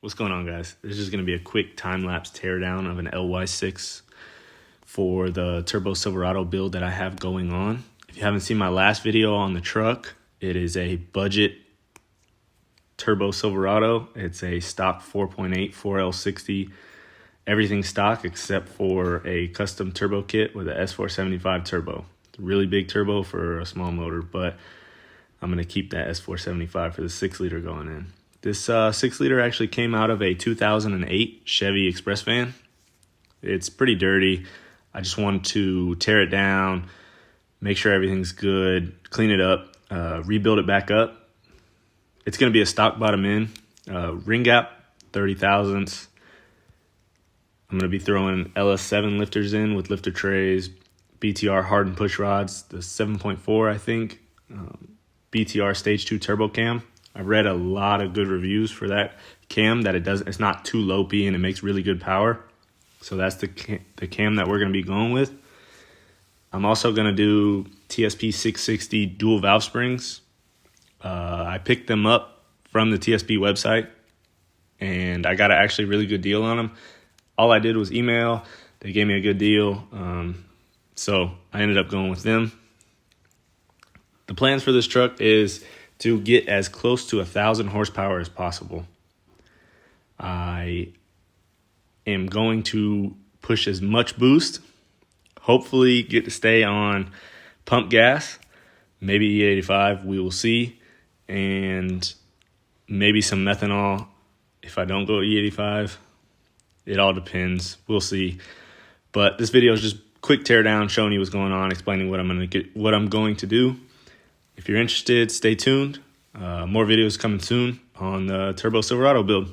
What's going on, guys? This is going to be a quick time-lapse teardown of an ly6 for the Turbo Silverado build that I have going on. If you haven't seen my last video on the truck, it is a budget Turbo Silverado. It's a stock 4.8 4L60, everything stock except for a custom turbo kit with a S475 turbo. It's a really big turbo for a small motor, but I'm going to keep that S475 for the 6-liter going in. This 6-liter actually came out of a 2008 Chevy Express van. It's pretty dirty. I just wanted to tear it down, make sure everything's good, clean it up, rebuild it back up. It's going to be a stock bottom end, ring gap 30 thousandths. I'm going to be throwing LS7 lifters in with lifter trays, BTR hardened push rods, the 7.4 I think, BTR stage 2 turbo cam. I've read a lot of good reviews for that cam, that it's not too lopey and it makes really good power. So that's the cam that we're going to be going with. I'm also going to do TSP 660 dual valve springs. I picked them up from the TSP website and I got an actually really good deal on them. All I did was email. They gave me a good deal. So I ended up going with them. The plans for this truck is to get as close to 1,000 horsepower as possible. I am going to push as much boost, hopefully get to stay on pump gas, maybe E85, we will see, and maybe some methanol if I don't go E85. It all depends, we'll see. But this video is just quick teardown, showing you what's going on, explaining what I'm going to do. If you're interested, stay tuned. More videos coming soon on the Turbo Silverado build.